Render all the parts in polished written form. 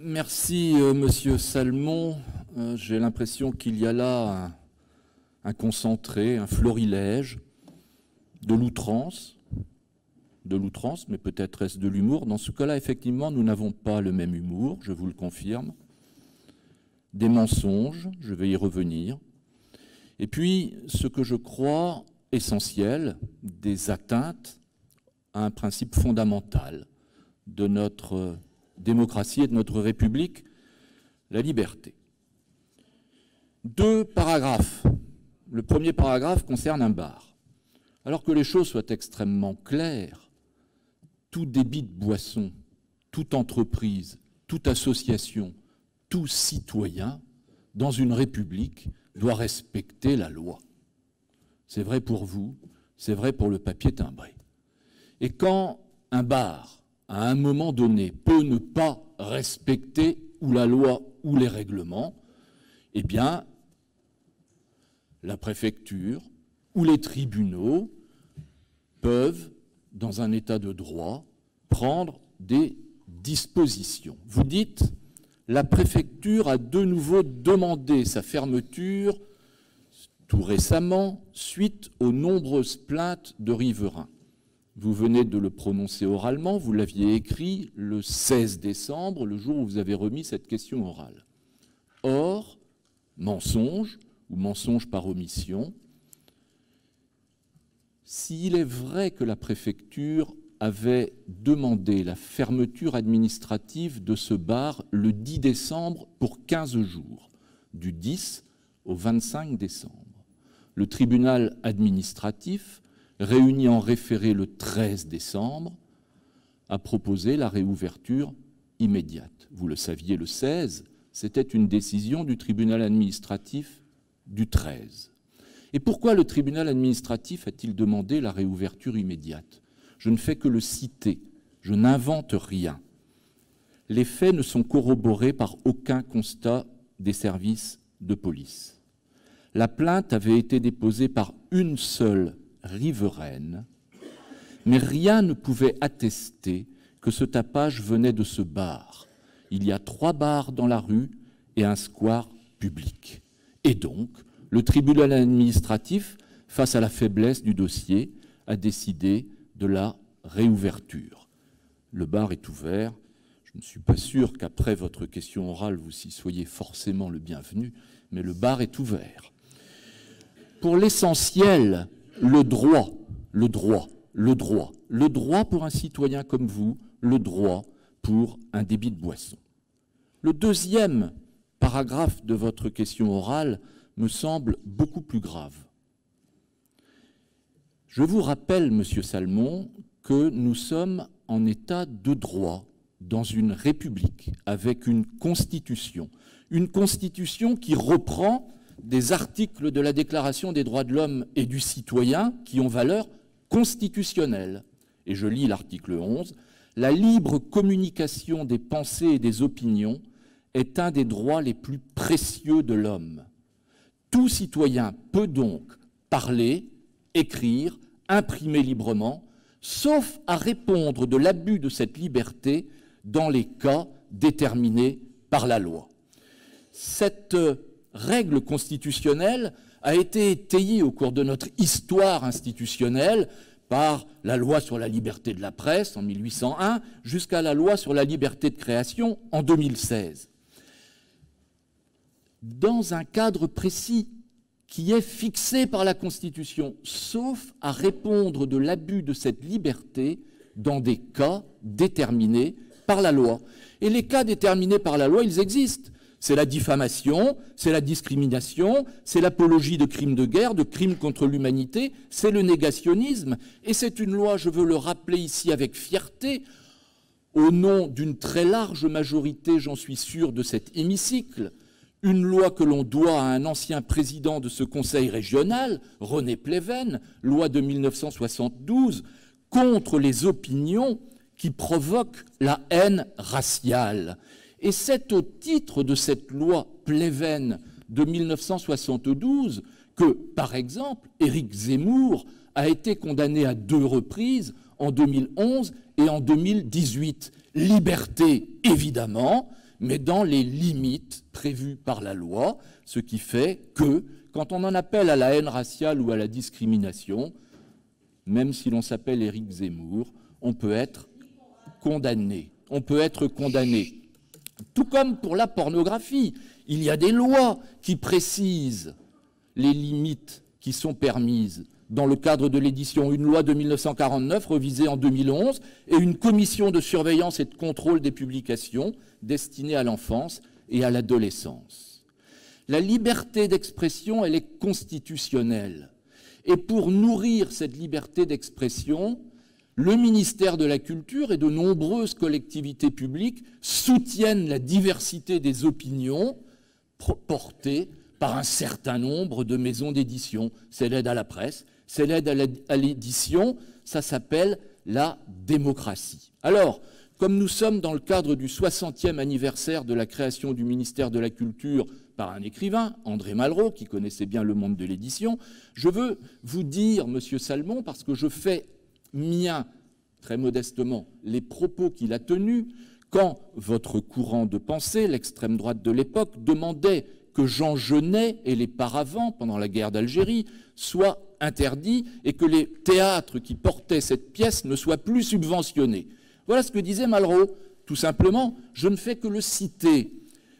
Merci, Monsieur Salmon. J'ai l'impression qu'il y a là un concentré, un florilège de l'outrance, mais peut-être est-ce de l'humour. Dans ce cas-là, effectivement, nous n'avons pas le même humour, je vous le confirme. Des mensonges, je vais y revenir. Et puis, ce que je crois essentiel, des atteintes à un principe fondamental de notre démocratie et de notre République, la liberté. 2 paragraphes. Le premier paragraphe concerne un bar. Alors que les choses soient extrêmement claires, tout débit de boisson, toute entreprise, toute association, tout citoyen, dans une République, doit respecter la loi. C'est vrai pour vous, c'est vrai pour le papier timbré. Et quand un bar, à un moment donné, peut ne pas respecter ou la loi ou les règlements, eh bien, la préfecture ou les tribunaux peuvent, dans un état de droit, prendre des dispositions. Vous dites, la préfecture a de nouveau demandé sa fermeture tout récemment, suite aux nombreuses plaintes de riverains. Vous venez de le prononcer oralement, vous l'aviez écrit le 16 décembre, le jour où vous avez remis cette question orale. Or, mensonge, ou mensonge par omission, s'il est vrai que la préfecture avait demandé la fermeture administrative de ce bar le 10 décembre pour 15 jours, du 10 au 25 décembre. Le tribunal administratif, réuni en référé le 13 décembre, a proposé la réouverture immédiate. Vous le saviez, le 16, c'était une décision du tribunal administratif du 13. Et pourquoi le tribunal administratif a-t-il demandé la réouverture immédiate? Je ne fais que le citer, je n'invente rien. Les faits ne sont corroborés par aucun constat des services de police. La plainte avait été déposée par une seule riveraine, mais rien ne pouvait attester que ce tapage venait de ce bar. Il y a 3 bars dans la rue et un square public. Et donc, le tribunal administratif, face à la faiblesse du dossier, a décidé de la réouverture. Le bar est ouvert. Je ne suis pas sûr qu'après votre question orale, vous y soyez forcément le bienvenu, mais le bar est ouvert. Pour l'essentiel, le droit pour un citoyen comme vous, le droit pour un débit de boisson. Le deuxième paragraphe de votre question orale me semble beaucoup plus grave. Je vous rappelle, Monsieur Salmon, que nous sommes en état de droit dans une république avec une constitution qui reprend des articles de la Déclaration des droits de l'homme et du citoyen qui ont valeur constitutionnelle. Et je lis l'article 11. La libre communication des pensées et des opinions est un des droits les plus précieux de l'homme. Tout citoyen peut donc parler, écrire, imprimer librement, sauf à répondre de l'abus de cette liberté dans les cas déterminés par la loi. Cette règle constitutionnelle a été étayée au cours de notre histoire institutionnelle par la loi sur la liberté de la presse en 1801 jusqu'à la loi sur la liberté de création en 2016. Dans un cadre précis qui est fixé par la Constitution, sauf à répondre de l'abus de cette liberté dans des cas déterminés par la loi. Et les cas déterminés par la loi, ils existent. C'est la diffamation, c'est la discrimination, c'est l'apologie de crimes de guerre, de crimes contre l'humanité, c'est le négationnisme. Et c'est une loi, je veux le rappeler ici avec fierté, au nom d'une très large majorité, j'en suis sûr, de cet hémicycle, une loi que l'on doit à un ancien président de ce conseil régional, René Pleven, loi de 1972, contre les opinions qui provoquent la haine raciale. Et c'est au titre de cette loi Pleven de 1972 que, par exemple, Éric Zemmour a été condamné à 2 reprises, en 2011 et en 2018. Liberté, évidemment, mais dans les limites prévues par la loi, ce qui fait que, quand on en appelle à la haine raciale ou à la discrimination, même si l'on s'appelle Éric Zemmour, on peut être condamné. On peut être condamné. Tout comme pour la pornographie, il y a des lois qui précisent les limites qui sont permises dans le cadre de l'édition. Une loi de 1949 revisée en 2011 et une commission de surveillance et de contrôle des publications destinée à l'enfance et à l'adolescence. La liberté d'expression, elle est constitutionnelle. Et pour nourrir cette liberté d'expression, le ministère de la Culture et de nombreuses collectivités publiques soutiennent la diversité des opinions portées par un certain nombre de maisons d'édition. C'est l'aide à la presse, c'est l'aide à l'édition, ça s'appelle la démocratie. Alors, comme nous sommes dans le cadre du 60e anniversaire de la création du ministère de la Culture par un écrivain, André Malraux, qui connaissait bien le monde de l'édition, je veux vous dire, Monsieur Salmon, parce que je fais mien, très modestement, les propos qu'il a tenus, quand votre courant de pensée, l'extrême droite de l'époque, demandait que Jean Genet et les paravents, pendant la guerre d'Algérie, soient interdits et que les théâtres qui portaient cette pièce ne soient plus subventionnés. Voilà ce que disait Malraux. Tout simplement, je ne fais que le citer.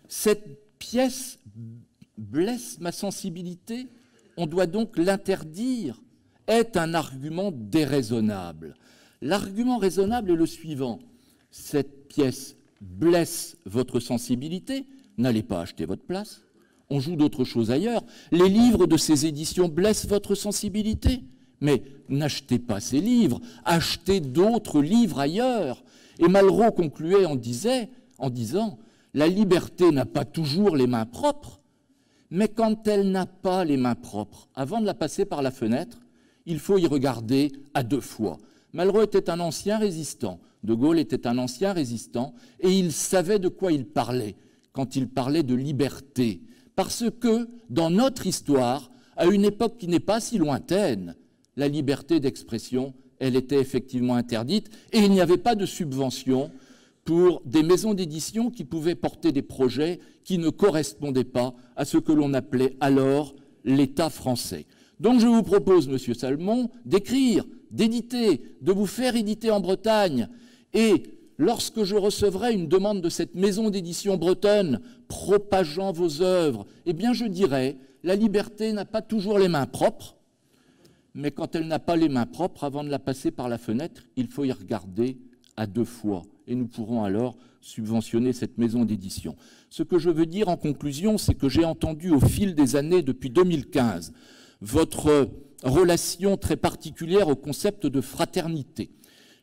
Cette pièce blesse ma sensibilité, on doit donc l'interdire, est un argument déraisonnable. L'argument raisonnable est le suivant. Cette pièce blesse votre sensibilité, n'allez pas acheter votre place. On joue d'autres choses ailleurs. Les livres de ces éditions blessent votre sensibilité. Mais n'achetez pas ces livres, achetez d'autres livres ailleurs. Et Malraux concluait en disant « La liberté n'a pas toujours les mains propres, mais quand elle n'a pas les mains propres, avant de la passer par la fenêtre, il faut y regarder à deux fois. » Malraux était un ancien résistant, De Gaulle était un ancien résistant, et il savait de quoi il parlait quand il parlait de liberté. Parce que, dans notre histoire, à une époque qui n'est pas si lointaine, la liberté d'expression, elle était effectivement interdite, et il n'y avait pas de subvention pour des maisons d'édition qui pouvaient porter des projets qui ne correspondaient pas à ce que l'on appelait alors l'État français. Donc je vous propose, Monsieur Salmon, d'écrire, d'éditer, de vous faire éditer en Bretagne, et lorsque je recevrai une demande de cette maison d'édition bretonne propageant vos œuvres, eh bien je dirai, la liberté n'a pas toujours les mains propres, mais quand elle n'a pas les mains propres, avant de la passer par la fenêtre, il faut y regarder à deux fois. Et nous pourrons alors subventionner cette maison d'édition. Ce que je veux dire en conclusion, c'est que j'ai entendu au fil des années, depuis 2015, votre relation très particulière au concept de fraternité.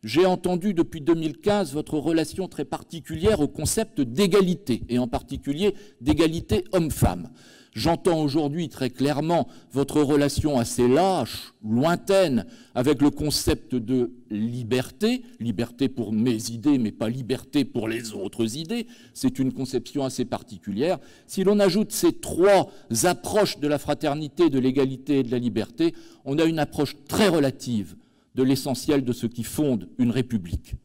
J'ai entendu depuis 2015 votre relation très particulière au concept d'égalité, et en particulier d'égalité homme-femme. J'entends aujourd'hui très clairement votre relation assez lâche, lointaine, avec le concept de liberté, liberté pour mes idées, mais pas liberté pour les autres idées. C'est une conception assez particulière. Si l'on ajoute ces trois approches de la fraternité, de l'égalité et de la liberté, on a une approche très relative de l'essentiel de ce qui fonde une république.